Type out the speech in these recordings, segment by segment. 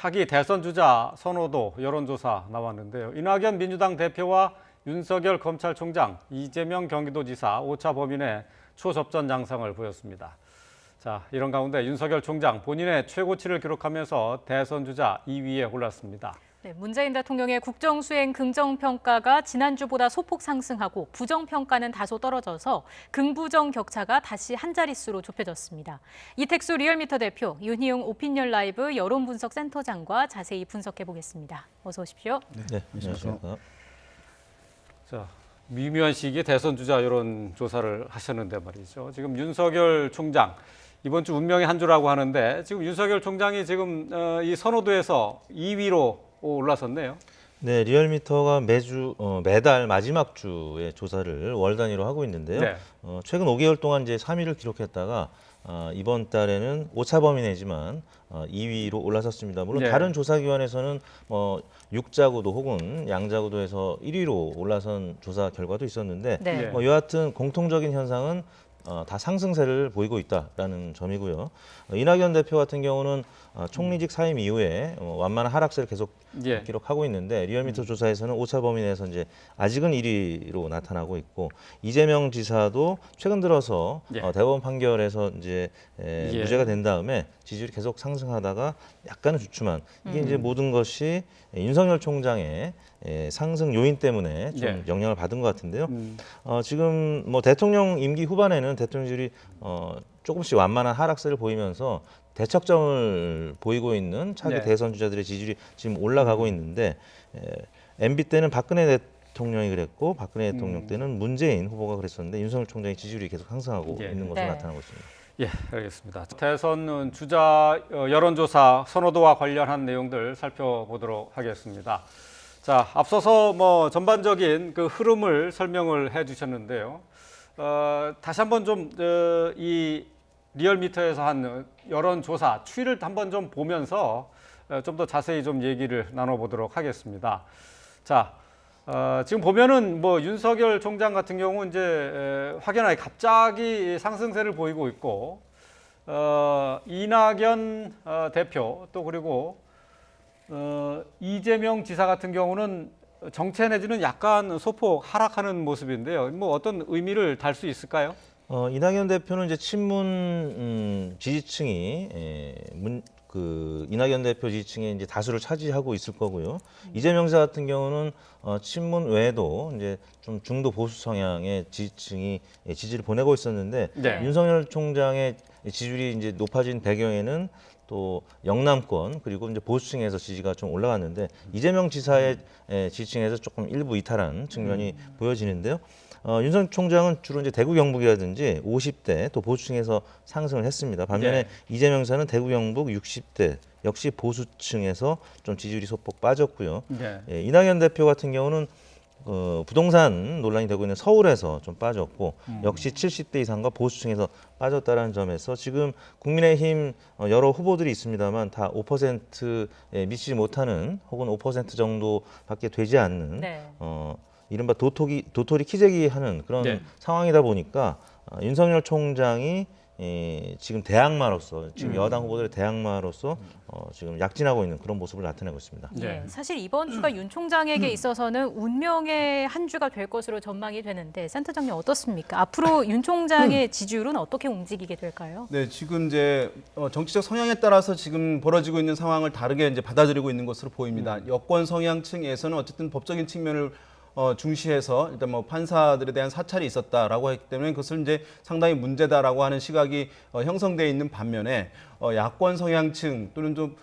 차기 대선 주자 선호도 여론조사 나왔는데요. 이낙연 민주당 대표와 윤석열 검찰총장, 이재명 경기도지사 5차 범인의 초접전 양상을 보였습니다. 자, 이런 가운데 윤석열 총장 본인의 최고치를 기록하면서 대선 주자 2위에 올랐습니다. 네, 문재인 대통령의 국정수행 긍정평가가 지난주보다 소폭 상승하고 부정평가는 다소 떨어져서 긍부정 격차가 다시 한 자릿수로 좁혀졌습니다. 이택수 리얼미터 대표, 윤희용 오피니언 라이브 여론분석센터장과 자세히 분석해 보겠습니다. 어서 오십시오. 네, 안녕하십니까. 자, 미묘한 시기에 대선 주자 여론조사를 하셨는데 말이죠. 지금 윤석열 총장, 이번 주 운명의 한 주라고 하는데 지금 윤석열 총장이 지금 이 선호도에서 2위로 올라섰네요. 네, 리얼미터가 매달 마지막 주에 조사를 월 단위로 하고 있는데요. 네. 최근 5개월 동안 이제 3위를 기록했다가 이번 달에는 오차 범위 내지만 2위로 올라섰습니다. 물론 네. 다른 조사기관에서는 6자구도 혹은 양자구도에서 1위로 올라선 조사 결과도 있었는데 네. 여하튼 공통적인 현상은 다 상승세를 보이고 있다라는 점이고요. 이낙연 대표 같은 경우는 총리직 사임 이후에 완만한 하락세를 계속 예. 기록하고 있는데 리얼미터 조사에서는 오차 범위 내에서 이제 아직은 1위로 나타나고 있고 이재명 지사도 최근 들어서 예. 대법원 판결에서 이제 예. 무죄가 된 다음에 지지율이 계속 상승하다가 약간은 주춤한 이게 이제 모든 것이 윤석열 총장의 상승 요인 때문에 좀 예. 영향을 받은 것 같은데요. 지금 대통령 임기 후반에는 대통령실이 조금씩 완만한 하락세를 보이면서 대척점을 보이고 있는 차기 네. 대선 주자들의 지지율이 지금 올라가고 있는데 MB 때는 박근혜 대통령이 그랬고 박근혜 대통령 때는 문재인 후보가 그랬었는데 윤석열 총장의 지지율이 계속 상승하고 예. 있는 것으로 네. 나타나고 있습니다. 예, 알겠습니다. 대선 주자 여론조사 선호도와 관련한 내용들 살펴보도록 하겠습니다. 자, 앞서서 전반적인 그 흐름을 설명을 해주셨는데요. 다시 한번 좀 이 리얼미터에서 한 여론조사 추이를 한번 좀 보면서 좀 더 자세히 좀 얘기를 나눠보도록 하겠습니다. 자, 지금 보면은 윤석열 총장 같은 경우 이제 확연하게 갑자기 상승세를 보이고 있고, 이낙연 대표 또 그리고 이재명 지사 같은 경우는 정체 내지는 약간 소폭 하락하는 모습인데요. 어떤 의미를 달 수 있을까요? 이낙연 대표는 이제 친문 지지층이 이낙연 대표 지지층의 이제 다수를 차지하고 있을 거고요. 이재명 지사 같은 경우는 친문 외에도 이제 좀 중도 보수 성향의 지지층이 지지를 보내고 있었는데 네. 윤석열 총장의 지지율이 이제 높아진 배경에는 또 영남권 그리고 이제 보수층에서 지지가 좀 올라갔는데 이재명 지사의 지지층에서 조금 일부 이탈한 측면이 보여지는데요. 윤석열 총장은 주로 이제 대구 경북이라든지 50대 또 보수층에서 상승을 했습니다. 반면에 네. 이재명 지사는 대구 경북 60대 역시 보수층에서 좀 지지율이 소폭 빠졌고요. 네. 이낙연 대표 같은 경우는 부동산 논란이 되고 있는 서울에서 좀 빠졌고 역시 70대 이상과 보수층에서 빠졌다는 점에서 지금 국민의힘 여러 후보들이 있습니다만 다 5%에 미치지 못하는 혹은 5% 정도밖에 되지 않는 네. 이른바 도토리 키재기하는 그런 네. 상황이다 보니까 윤석열 총장이 지금 대항마로서 지금 여당 후보들의 대항마로서 지금 약진하고 있는 그런 모습을 나타내고 있습니다. 네. 사실 이번 주가 윤 총장에게 있어서는 운명의 한 주가 될 것으로 전망이 되는데 센터장님 어떻습니까? 앞으로 윤 총장의 지지율은 어떻게 움직이게 될까요? 네, 지금 이제 정치적 성향에 따라서 지금 벌어지고 있는 상황을 다르게 이제 받아들이고 있는 것으로 보입니다. 여권 성향층에서는 어쨌든 법적인 측면을 중시해서 일단 판사들에 대한 사찰이 있었다라고 했기 때문에 그것을 이제 상당히 문제다라고 하는 시각이 형성되어 있는 반면에 야권 성향층 또는 좀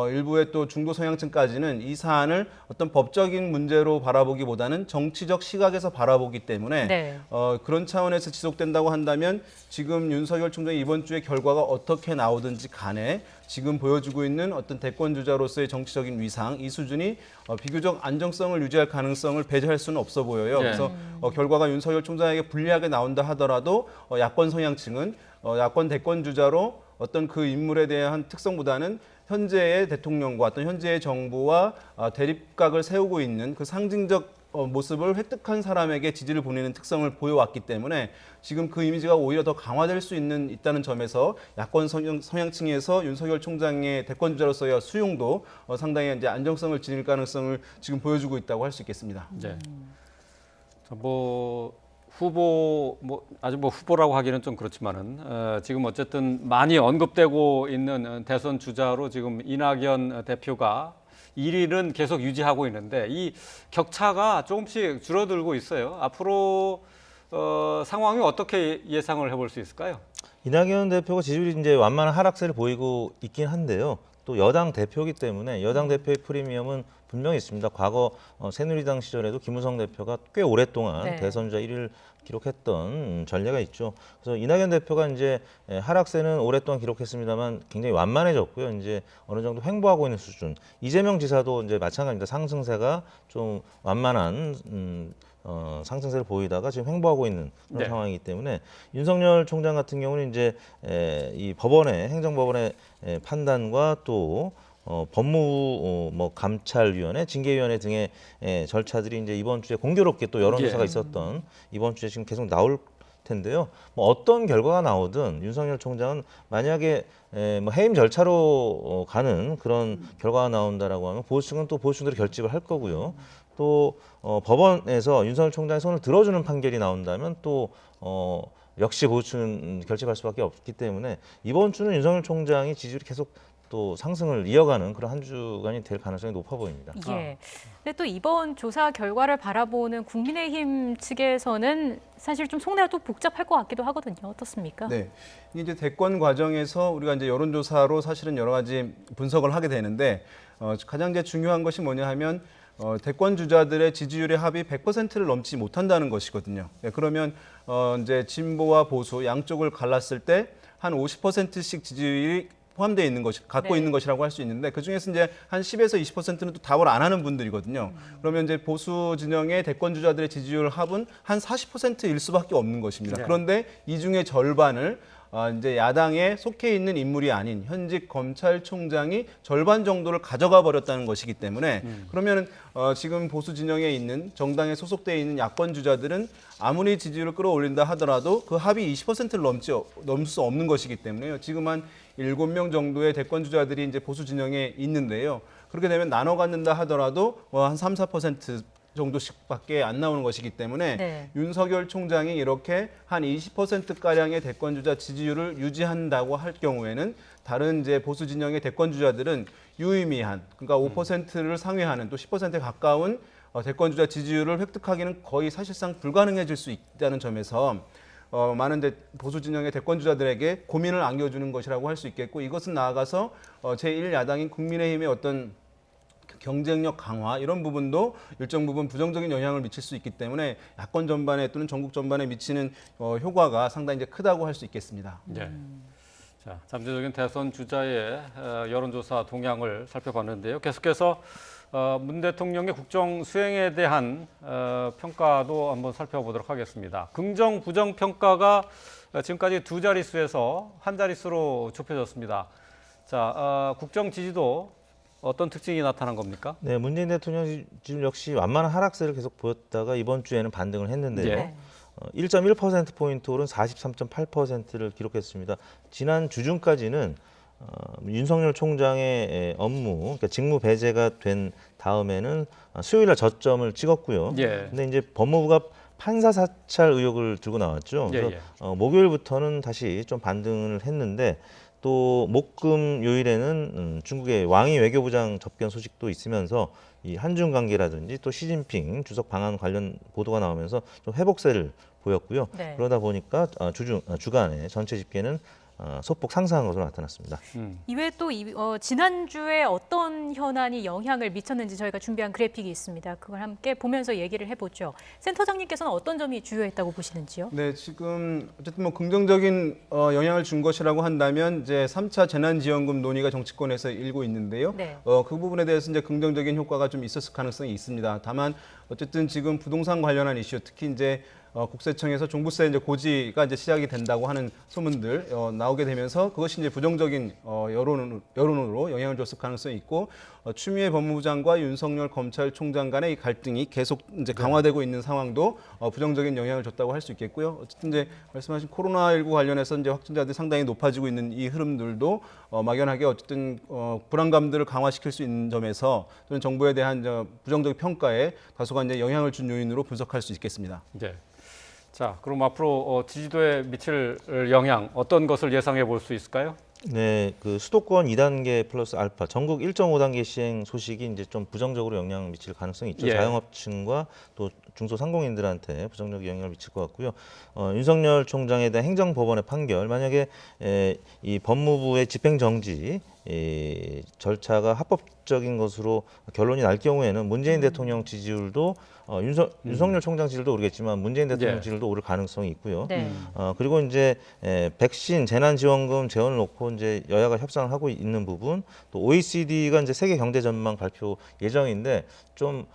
일부의 또 중도 성향층까지는 이 사안을 어떤 법적인 문제로 바라보기보다는 정치적 시각에서 바라보기 때문에 네. 그런 차원에서 지속된다고 한다면 지금 윤석열 총장의 이번 주의 결과가 어떻게 나오든지 간에 지금 보여주고 있는 어떤 대권 주자로서의 정치적인 위상 이 수준이 비교적 안정성을 유지할 가능성을 배제할 수는 없어 보여요. 네. 그래서 결과가 윤석열 총장에게 불리하게 나온다 하더라도 야권 성향층은 야권 대권 주자로 어떤 그 인물에 대한 특성보다는 현재의 대통령과 어떤 현재의 정부와 대립각을 세우고 있는 그 상징적 모습을 획득한 사람에게 지지를 보내는 특성을 보여왔기 때문에 지금 그 이미지가 오히려 더 강화될 수 있다는 점에서 야권 성향층에서 윤석열 총장의 대권 주자로서의 수용도 상당히 이제 안정성을 지닐 가능성을 지금 보여주고 있다고 할 수 있겠습니다. 네. 후보 아직 후보라고 하기는 좀 그렇지만은 지금 어쨌든 많이 언급되고 있는 대선 주자로 지금 이낙연 대표가 1위는 계속 유지하고 있는데 이 격차가 조금씩 줄어들고 있어요. 앞으로 상황이 어떻게 예상을 해볼 수 있을까요? 이낙연 대표가 지지율이 이제 완만한 하락세를 보이고 있긴 한데요. 또 여당 대표이기 때문에 여당 대표의 프리미엄은 분명히 있습니다. 과거 새누리당 시절에도 김무성 대표가 꽤 오랫동안 네. 대선주자 1위를 기록했던 전례가 있죠. 그래서 이낙연 대표가 이제 하락세는 오랫동안 기록했습니다만 굉장히 완만해졌고요. 이제 어느 정도 횡보하고 있는 수준. 이재명 지사도 이제 마찬가지입니다. 상승세가 좀 완만한 상승세를 보이다가 지금 횡보하고 있는 그런 네. 상황이기 때문에 윤석열 총장 같은 경우는 이제 이 법원의 행정법원의 판단과 또 법무부 감찰위원회, 징계위원회 등의 절차들이 이제 이번 주에 공교롭게 또 여론조사가 예. 있었던 이번 주에 지금 계속 나올 텐데요. 뭐 어떤 결과가 나오든 윤석열 총장은 만약에 뭐 해임 절차로 가는 그런 결과가 나온다라고 하면 보수층은 또 보수층대로 결집을 할 거고요. 또 법원에서 윤석열 총장의 손을 들어주는 판결이 나온다면 또 역시 보수층은 결집할 수밖에 없기 때문에 이번 주는 윤석열 총장이 지지율이 계속 또 상승을 이어가는 그런 한 주간이 될 가능성이 높아 보입니다. 예. 근데 또 이번 조사 결과를 바라보는 국민의힘 측에서는 사실 좀 속내가 또 복잡할 것 같기도 하거든요. 어떻습니까? 네. 이제 대권 과정에서 우리가 이제 여론조사로 사실은 여러 가지 분석을 하게 되는데 가장 이제 중요한 것이 뭐냐 하면 대권 주자들의 지지율의 합이 100%를 넘지 못한다는 것이거든요. 네, 그러면 이제 진보와 보수 양쪽을 갈랐을 때 한 50%씩 지지율이 포함되어 있는 것이 갖고 네. 있는 것이라고 할 수 있는데 그 중에서 이제 한 10에서 20%는 또 답을 안 하는 분들이거든요. 그러면 이제 보수 진영의 대권 주자들의 지지율 합은 한 40%일 수밖에 없는 것입니다. 네. 그런데 이 중에 절반을 이제 야당에 속해 있는 인물이 아닌 현직 검찰총장이 절반 정도를 가져가 버렸다는 것이기 때문에 그러면은 지금 보수 진영에 있는 정당에 소속되어 있는 야권 주자들은 아무리 지지율을 끌어올린다 하더라도 그 합이 20%를 넘을 수 없는 것이기 때문에요. 지금 한 7명 정도의 대권 주자들이 이제 보수 진영에 있는데요. 그렇게 되면 나눠 갖는다 하더라도 한 3, 4% 정도씩밖에 안 나오는 것이기 때문에 네. 윤석열 총장이 이렇게 한 20%가량의 대권 주자 지지율을 유지한다고 할 경우에는 다른 이제 보수 진영의 대권 주자들은 유의미한 그러니까 5%를 상회하는 또 10%에 가까운 대권 주자 지지율을 획득하기는 거의 사실상 불가능해질 수 있다는 점에서 많은 이제 보수 진영의 대권 주자들에게 고민을 안겨주는 것이라고 할 수 있겠고 이것은 나아가서 제1야당인 국민의힘의 어떤 경쟁력 강화 이런 부분도 일정 부분 부정적인 영향을 미칠 수 있기 때문에 야권 전반에 또는 전국 전반에 미치는 효과가 상당히 이제 크다고 할 수 있겠습니다. 네. 자, 잠재적인 대선 주자의 여론조사 동향을 살펴봤는데요. 계속해서 문 대통령의 국정 수행에 대한 평가도 한번 살펴보도록 하겠습니다. 긍정, 부정 평가가 지금까지 두 자릿수에서 한 자릿수로 좁혀졌습니다. 자, 국정 지지도 어떤 특징이 나타난 겁니까? 네, 문재인 대통령 지금 역시 완만한 하락세를 계속 보였다가 이번 주에는 반등을 했는데요. 네. 1.1%포인트 오른 43.8%를 기록했습니다. 지난 주중까지는 윤석열 총장의 업무, 그러니까 직무 배제가 된 다음에는 수요일날 저점을 찍었고요. 예. 근데 이제 법무부가 판사 사찰 의혹을 들고 나왔죠. 그래서 예. 목요일부터는 다시 좀 반등을 했는데 또 목금 요일에는 중국의 왕이 외교부장 접견 소식도 있으면서 이 한중 관계라든지 또 시진핑 주석 방한 관련 보도가 나오면서 좀 회복세를 보였고요. 네. 그러다 보니까 주간에 전체 집계는 소폭 상승한 것으로 나타났습니다. 이외에 또 지난주에 어떤 현안이 영향을 미쳤는지 저희가 준비한 그래픽이 있습니다. 그걸 함께 보면서 얘기를 해보죠. 센터장님께서는 어떤 점이 주요했다고 보시는지요? 네, 지금 어쨌든 뭐 긍정적인 영향을 준 것이라고 한다면 이제 3차 재난지원금 논의가 정치권에서 일고 있는데요. 네. 그 부분에 대해서 이제 긍정적인 효과가 좀 있었을 가능성이 있습니다. 다만 어쨌든 지금 부동산 관련한 이슈, 특히 이제 국세청에서 종부세 이제 고지가 이제 시작이 된다고 하는 소문들 나오게 되면서 그것이 이제 부정적인 여론으로 영향을 줬을 가능성이 있고 추미애 법무부장과 윤석열 검찰총장 간의 이 갈등이 계속 이제 강화되고 있는 상황도 부정적인 영향을 줬다고 할 수 있겠고요. 어쨌든 이제 말씀하신 코로나19 관련해서 이제 확진자들이 상당히 높아지고 있는 이 흐름들도 막연하게 어쨌든 불안감들을 강화시킬 수 있는 점에서 또는 정부에 대한 부정적 평가에 다소간 이제 영향을 준 요인으로 분석할 수 있겠습니다. 네. 자, 그럼 앞으로 지지도에 미칠 영향 어떤 것을 예상해 볼 수 있을까요? 네, 그 수도권 2단계 플러스 알파 전국 1.5단계 시행 소식이 이제 좀 부정적으로 영향을 미칠 가능성이 있죠. 예. 자영업층과 또 중소상공인들한테 부정적 영향을 미칠 것 같고요. 윤석열 총장에 대한 행정법원의 판결, 만약에 이 법무부의 집행정지 절차가 합법적인 것으로 결론이 날 경우에는 문재인 대통령 지지율도 윤석열 총장 지지율도 오르겠지만 문재인 대통령 예. 지지율도 오를 가능성이 있고요. 네. 그리고 이제 백신 재난지원금 재원을 놓고 이제 여야가 협상을 하고 있는 부분, 또 OECD가 이제 세계 경제 전망 발표 예정인데 좀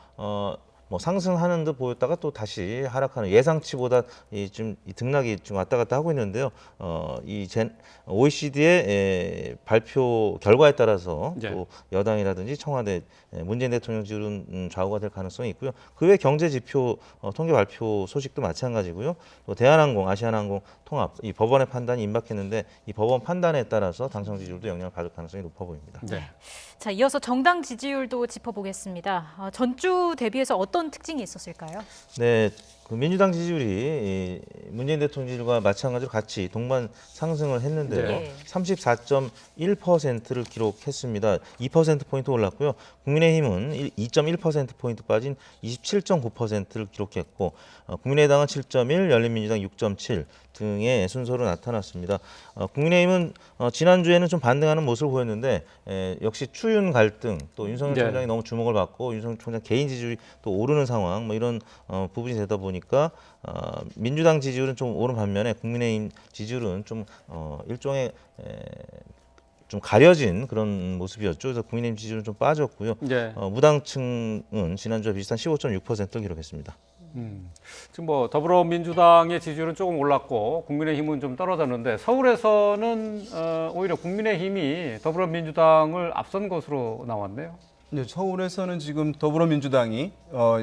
뭐 상승하는 듯 보였다가 또 다시 하락하는 예상치보다 이 등락이 좀 왔다 갔다 하고 있는데요. OECD의 발표 결과에 따라서 네. 또 여당이라든지 청와대 문재인 대통령 지지율은 좌우가 될 가능성이 있고요. 그 외 경제 지표 통계 발표 소식도 마찬가지고요. 또 대한항공, 아시아나항공 통합 이 법원의 판단이 임박했는데 이 법원 판단에 따라서 당선 지지율도 영향을 받을 가능성이 높아 보입니다. 네. 자, 이어서 정당 지지율도 짚어보겠습니다. 전주 대비해서 어떤 특징이 있었을까요? 네, 그 민주당 지지율이 문재인 대통령 지지율과 마찬가지로 같이 동반 상승을 했는데요. 네. 34.1%를 기록했습니다. 2%포인트 올랐고요. 국민의힘은 2.1%포인트 빠진 27.9%를 기록했고 국민의당은 7.1, 열린민주당 6.7 등의 순서로 나타났습니다. 국민의힘은 지난주에는 좀 반등하는 모습을 보였는데 역시 추윤 갈등 또 윤석열 네. 총장이 너무 주목을 받고 윤석열 총장 개인 지지율이 또 오르는 상황 뭐 이런 부분이 되다 보니까 민주당 지지율은 좀 오른 반면에 국민의힘 지지율은 좀 일종의 좀 가려진 그런 모습이었죠. 그래서 국민의힘 지지율은 좀 빠졌고요. 네. 무당층은 지난주와 비슷한 15.6%를 기록했습니다. 지금 뭐 더불어민주당의 지지율은 조금 올랐고 국민의힘은 좀 떨어졌는데 서울에서는 오히려 국민의힘이 더불어민주당을 앞선 것으로 나왔네요. 네, 서울에서는 지금 더불어민주당이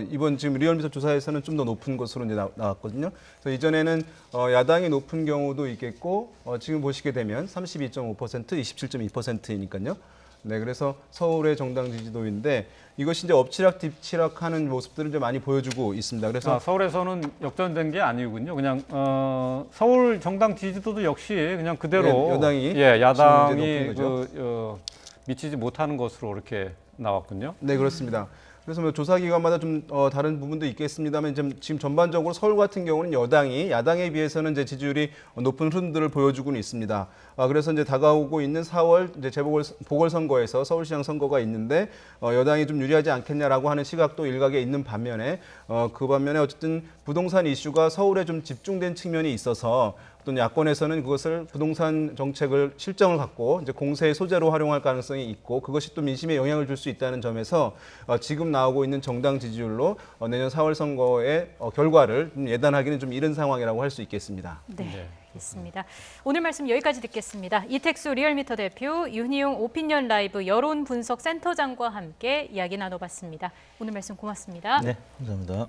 이번 지금 리얼미터 조사에서는 좀 더 높은 것으로 이제 나왔거든요. 그래서 이전에는 야당이 높은 경우도 있겠고 지금 보시게 되면 32.5%, 27.2%니까요. 네, 그래서 서울의 정당 지지도인데 이것이 이제 엎치락뒤치락하는 모습들을 이제 많이 보여주고 있습니다. 그래서 서울에서는 역전된 게 아니군요. 그냥 서울 정당 지지도도 역시 그냥 그대로 네, 여당이 야당이 높은 거죠. 미치지 못하는 것으로 이렇게 나왔군요. 네, 그렇습니다. 그래서 뭐 조사 기관마다 좀 다른 부분도 있겠습니다만 지금 전반적으로 서울 같은 경우는 여당이 야당에 비해서는 이제 지지율이 높은 흐름들을 보여주고는 있습니다. 그래서 이제 다가오고 있는 4월 이제 재보궐선거에서 서울시장 선거가 있는데 여당이 좀 유리하지 않겠냐라고 하는 시각도 일각에 있는 반면에 그 반면에 어쨌든 부동산 이슈가 서울에 좀 집중된 측면이 있어서 또 야권에서는 그것을 부동산 정책을 실정을 갖고 이제 공세의 소재로 활용할 가능성이 있고 그것이 또 민심에 영향을 줄 수 있다는 점에서 지금 나오고 있는 정당 지지율로 내년 4월 선거의 결과를 좀 예단하기는 좀 이른 상황이라고 할 수 있겠습니다. 네. 있습니다. 오늘 말씀 여기까지 듣겠습니다. 이택수 리얼미터 대표, 윤희용 오피니언 라이브 여론 분석 센터장과 함께 이야기 나눠봤습니다. 오늘 말씀 고맙습니다. 네, 감사합니다.